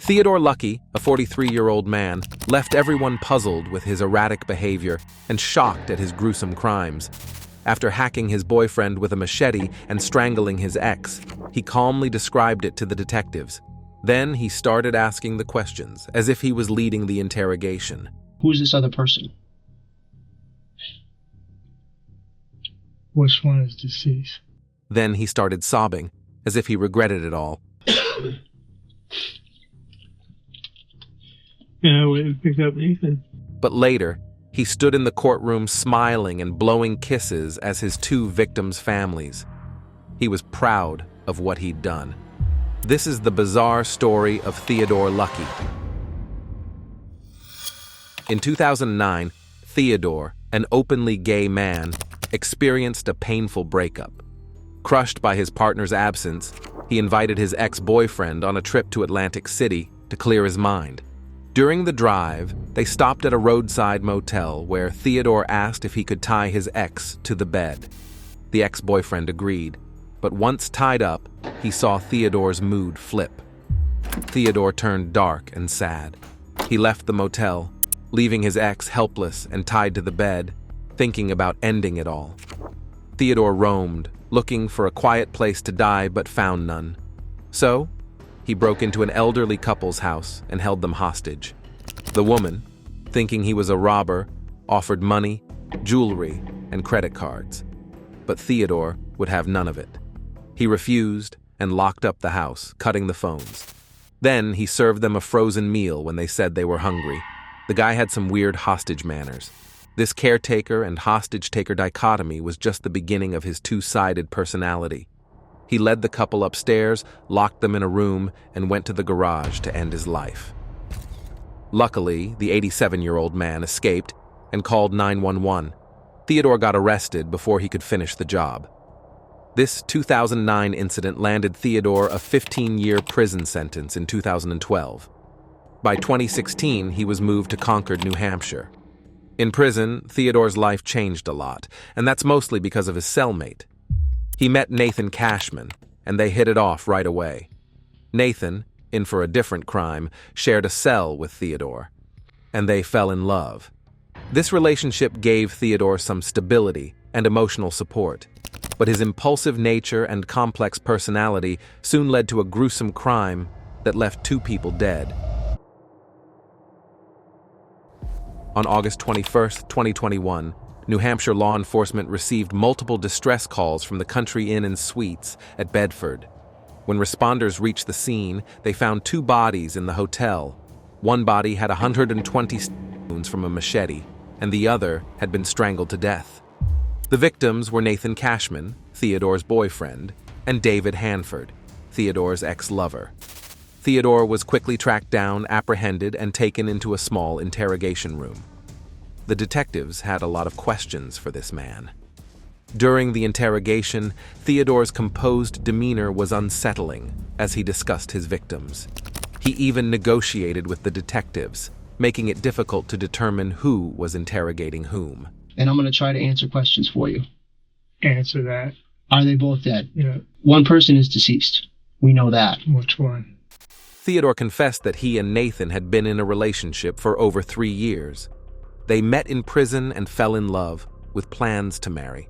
Theodore Luckey, a 43-year-old man, left everyone puzzled with his erratic behavior and shocked at his gruesome crimes. After hacking his boyfriend with a machete and strangling his ex, he calmly described it to the detectives. Then he started asking the questions, as if he was leading the interrogation. Who's this other person? Which one is deceased? Then he started sobbing, as if he regretted it all. Yeah, I went and picked up Nathan. But later, he stood in the courtroom smiling and blowing kisses as his two victims' families. He was proud of what he'd done. This is the bizarre story of Theodore Luckey. In 2009, Theodore, an openly gay man, experienced a painful breakup. Crushed by his partner's absence, he invited his ex-boyfriend on a trip to Atlantic City to clear his mind. During the drive, they stopped at a roadside motel where Theodore asked if he could tie his ex to the bed. The ex-boyfriend agreed, but once tied up, he saw Theodore's mood flip. Theodore turned dark and sad. He left the motel, leaving his ex helpless and tied to the bed, thinking about ending it all. Theodore roamed, looking for a quiet place to die but found none. So, he broke into an elderly couple's house and held them hostage. The woman, thinking he was a robber, offered money, jewelry, and credit cards. But Theodore would have none of it. He refused and locked up the house, cutting the phones. Then he served them a frozen meal when they said they were hungry. The guy had some weird hostage manners. This caretaker and hostage-taker dichotomy was just the beginning of his two-sided personality. He led the couple upstairs, locked them in a room, and went to the garage to end his life. Luckily, the 87-year-old man escaped and called 911. Theodore got arrested before he could finish the job. This 2009 incident landed Theodore a 15-year prison sentence in 2012. By 2016, he was moved to Concord, New Hampshire. In prison, Theodore's life changed a lot, and that's mostly because of his cellmate. He met Nathan Cashman, and they hit it off right away. Nathan, in for a different crime, shared a cell with Theodore, and they fell in love. This relationship gave Theodore some stability and emotional support, but his impulsive nature and complex personality soon led to a gruesome crime that left two people dead. On August 21, 2021, New Hampshire law enforcement received multiple distress calls from the Country Inn and Suites at Bedford. When responders reached the scene, they found two bodies in the hotel. One body had 120 wounds from a machete, and the other had been strangled to death. The victims were Nathan Cashman, Theodore's boyfriend, and David Hanford, Theodore's ex-lover. Theodore was quickly tracked down, apprehended, and taken into a small interrogation room. The detectives had a lot of questions for this man. During the interrogation, Theodore's composed demeanor was unsettling as he discussed his victims. He even negotiated with the detectives, making it difficult to determine who was interrogating whom. And I'm going to try to answer questions for you. Answer that. Are they both dead? Yeah. One person is deceased. We know that. Which one? Theodore confessed that he and Nathan had been in a relationship for over 3 years. They met in prison and fell in love, with plans to marry.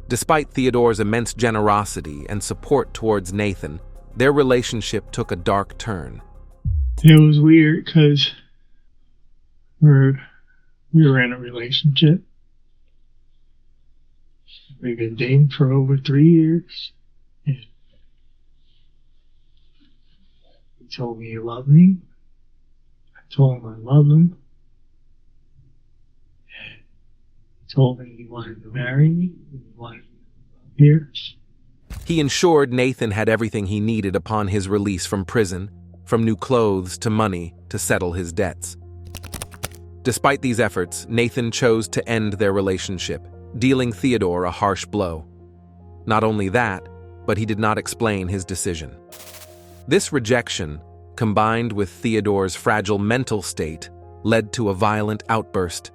Despite Theodore's immense generosity and support towards Nathan, their relationship took a dark turn. It was weird because we were in a relationship. We've been dating for over 3 years. And he told me he loved me. I told him I loved him. He told me he wanted to marry me. He wanted me here. He ensured Nathan had everything he needed upon his release from prison, from new clothes to money to settle his debts. Despite these efforts, Nathan chose to end their relationship, dealing Theodore a harsh blow. Not only that, but he did not explain his decision. This rejection, combined with Theodore's fragile mental state, led to a violent outburst.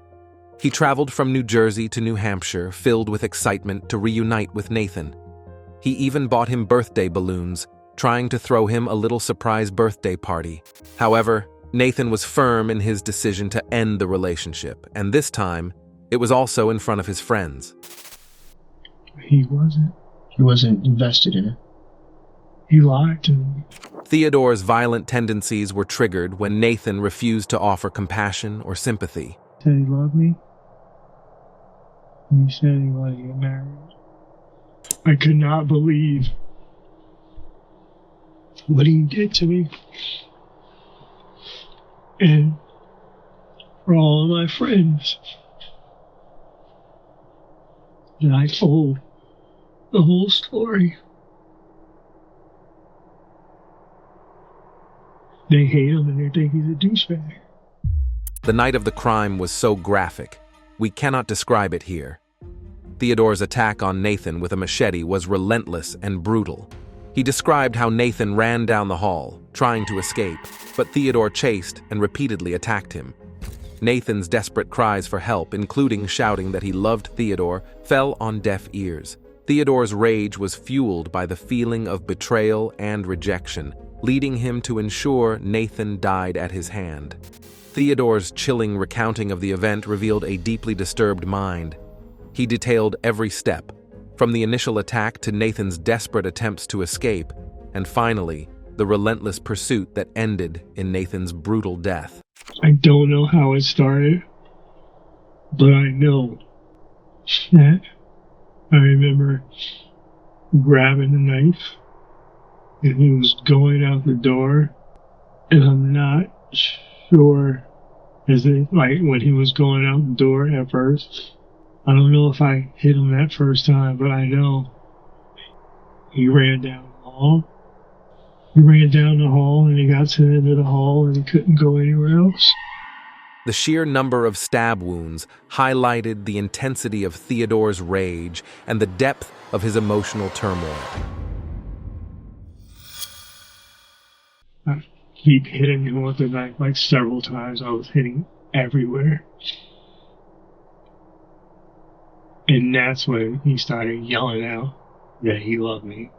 He traveled from New Jersey to New Hampshire, filled with excitement to reunite with Nathan. He even bought him birthday balloons, trying to throw him a little surprise birthday party. However, Nathan was firm in his decision to end the relationship, and this time, it was also in front of his friends. He wasn't. He wasn't invested in it. He lied to me. Theodore's violent tendencies were triggered when Nathan refused to offer compassion or sympathy. He said he loved me. And he said he wanted to get married. I could not believe what he did to me. And for all of my friends that I told the whole story, they hate him and they think he's a douchebag. The night of the crime was so graphic, we cannot describe it here. Theodore's attack on Nathan with a machete was relentless and brutal. He described how Nathan ran down the hall, trying to escape, but Theodore chased and repeatedly attacked him. Nathan's desperate cries for help, including shouting that he loved Theodore, fell on deaf ears. Theodore's rage was fueled by the feeling of betrayal and rejection, leading him to ensure Nathan died at his hand. Theodore's chilling recounting of the event revealed a deeply disturbed mind. He detailed every step, from the initial attack to Nathan's desperate attempts to escape, and finally, the relentless pursuit that ended in Nathan's brutal death. I don't know how it started, but I know that I remember grabbing the knife, and he was going out the door, and I'm not sure, when he was going out the door at first, I don't know if I hit him that first time, but I know he ran down the hall. He ran down the hall and he got to the end of the hall and he couldn't go anywhere else. The sheer number of stab wounds highlighted the intensity of Theodore's rage and the depth of his emotional turmoil. I keep hitting him with the knife like several times. I was hitting everywhere. And that's when he started yelling out that he loved me.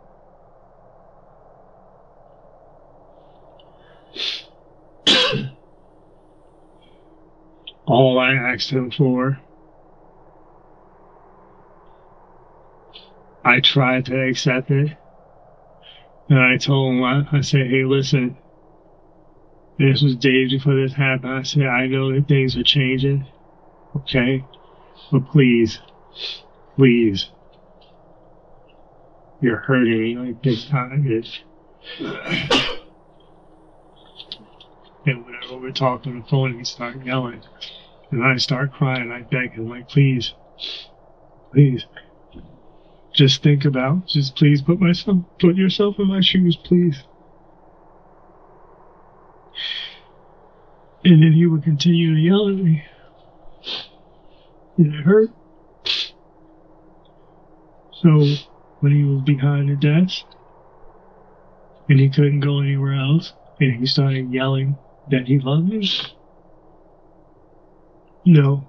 All I asked him for, I tried to accept it. And I told him, I said, hey, listen, this was days before this happened. I said, I know that things are changing, okay? But please, you're hurting me like big time. And whenever we're talking on the phone, he started yelling. And I start crying. I beg him, like, please, just think about, just please put yourself in my shoes, please. And then he would continue to yell at me. And it hurt. So when he was behind the desk, and he couldn't go anywhere else, and he started yelling that he loved me, no.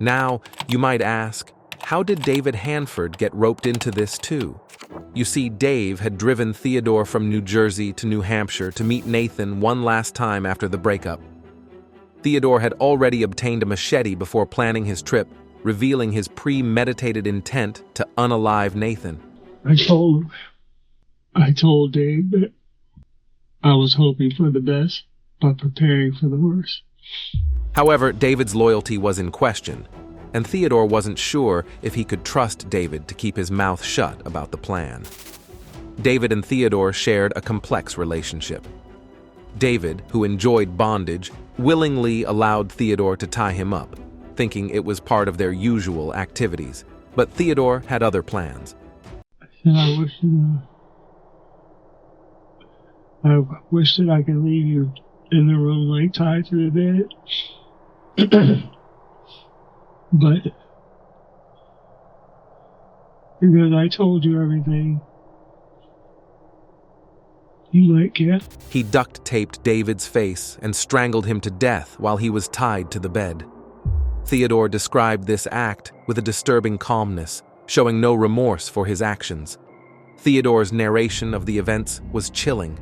Now, you might ask, how did David Hanford get roped into this too? You see, Dave had driven Theodore from New Jersey to New Hampshire to meet Nathan one last time after the breakup. Theodore had already obtained a machete before planning his trip, revealing his premeditated intent to unalive Nathan. I told Dave that I was hoping for the best, but preparing for the worst. However, David's loyalty was in question, and Theodore wasn't sure if he could trust David to keep his mouth shut about the plan. David and Theodore shared a complex relationship. David, who enjoyed bondage, willingly allowed Theodore to tie him up, thinking it was part of their usual activities. But Theodore had other plans. I wish that I could leave you in the room, like tied to the bed. But because I told you everything, you let get. He duct-taped David's face and strangled him to death while he was tied to the bed. Theodore described this act with a disturbing calmness, showing no remorse for his actions. Theodore's narration of the events was chilling.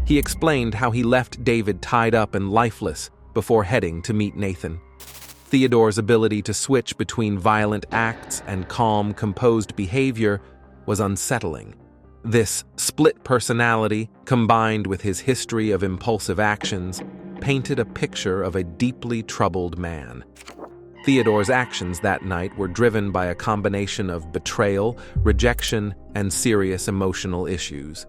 He explained how he left David tied up and lifeless before heading to meet Nathan. Theodore's ability to switch between violent acts and calm, composed behavior was unsettling. This split personality, combined with his history of impulsive actions, painted a picture of a deeply troubled man. Theodore's actions that night were driven by a combination of betrayal, rejection, and serious emotional issues.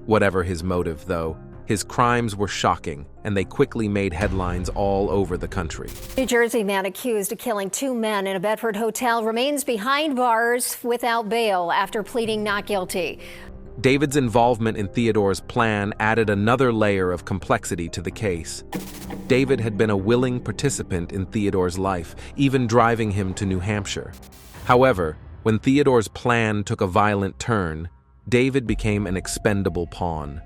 Whatever his motive, though, his crimes were shocking, and they quickly made headlines all over the country. New Jersey man accused of killing 2 men in a Bedford hotel remains behind bars without bail after pleading not guilty. David's involvement in Theodore's plan added another layer of complexity to the case. David had been a willing participant in Theodore's life, even driving him to New Hampshire. However, when Theodore's plan took a violent turn, David became an expendable pawn.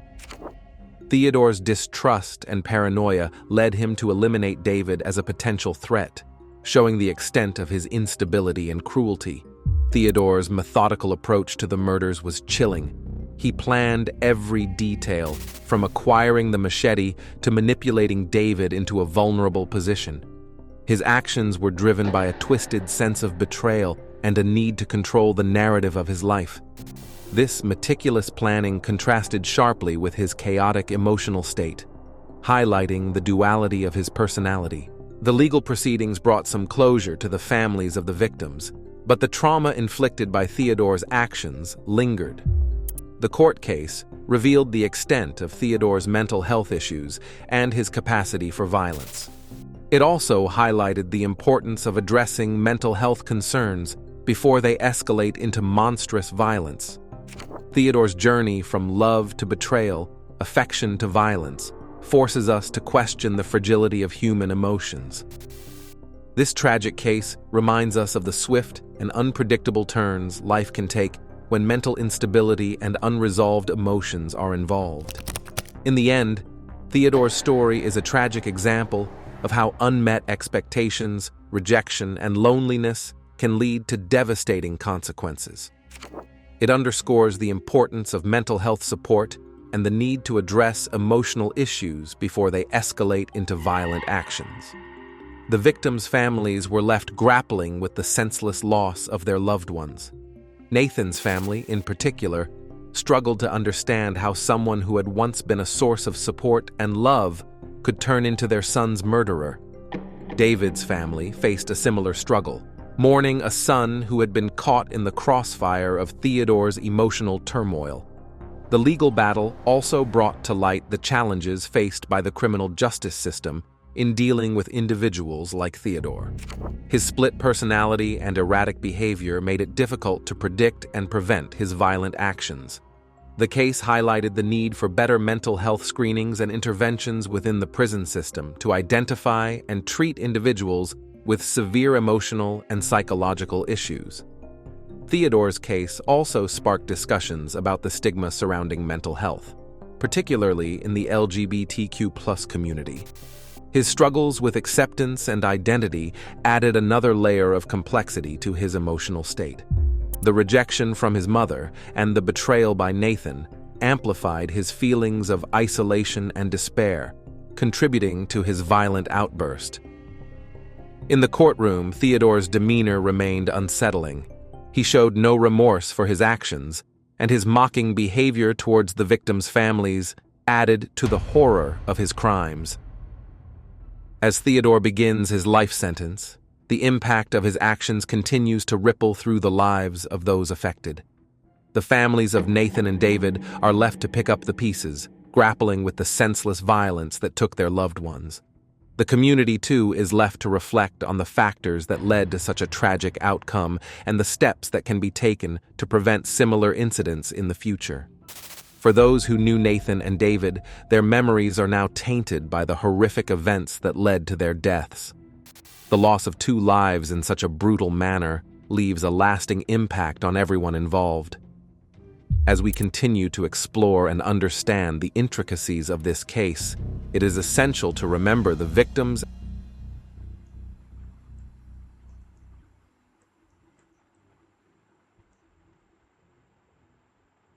Theodore's distrust and paranoia led him to eliminate David as a potential threat, showing the extent of his instability and cruelty. Theodore's methodical approach to the murders was chilling. He planned every detail, from acquiring the machete to manipulating David into a vulnerable position. His actions were driven by a twisted sense of betrayal and a need to control the narrative of his life. This meticulous planning contrasted sharply with his chaotic emotional state, highlighting the duality of his personality. The legal proceedings brought some closure to the families of the victims, but the trauma inflicted by Theodore's actions lingered. The court case revealed the extent of Theodore's mental health issues and his capacity for violence. It also highlighted the importance of addressing mental health concerns before they escalate into monstrous violence. Theodore's journey from love to betrayal, affection to violence, forces us to question the fragility of human emotions. This tragic case reminds us of the swift and unpredictable turns life can take when mental instability and unresolved emotions are involved. In the end, Theodore's story is a tragic example of how unmet expectations, rejection, and loneliness can lead to devastating consequences. It underscores the importance of mental health support and the need to address emotional issues before they escalate into violent actions. The victims' families were left grappling with the senseless loss of their loved ones. Nathan's family, in particular, struggled to understand how someone who had once been a source of support and love could turn into their son's murderer. David's family faced a similar struggle, mourning a son who had been caught in the crossfire of Theodore's emotional turmoil. The legal battle also brought to light the challenges faced by the criminal justice system in dealing with individuals like Theodore. His split personality and erratic behavior made it difficult to predict and prevent his violent actions. The case highlighted the need for better mental health screenings and interventions within the prison system to identify and treat individuals with severe emotional and psychological issues. Theodore's case also sparked discussions about the stigma surrounding mental health, particularly in the LGBTQ+ community. His struggles with acceptance and identity added another layer of complexity to his emotional state. The rejection from his mother and the betrayal by Nathan amplified his feelings of isolation and despair, contributing to his violent outburst. In the courtroom, Theodore's demeanor remained unsettling. He showed no remorse for his actions, and his mocking behavior towards the victims' families added to the horror of his crimes. As Theodore begins his life sentence, the impact of his actions continues to ripple through the lives of those affected. The families of Nathan and David are left to pick up the pieces, grappling with the senseless violence that took their loved ones. The community, too, is left to reflect on the factors that led to such a tragic outcome and the steps that can be taken to prevent similar incidents in the future. For those who knew Nathan and David, their memories are now tainted by the horrific events that led to their deaths. The loss of 2 lives in such a brutal manner leaves a lasting impact on everyone involved. As we continue to explore and understand the intricacies of this case, it is essential to remember the victims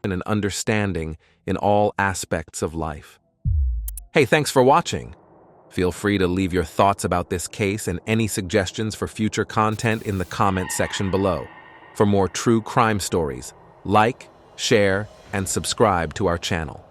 compassion and understanding in all aspects of life. Hey, thanks for watching. Feel free to leave your thoughts about this case and any suggestions for future content in the comment section below. For more true crime stories, like, share, and subscribe to our channel.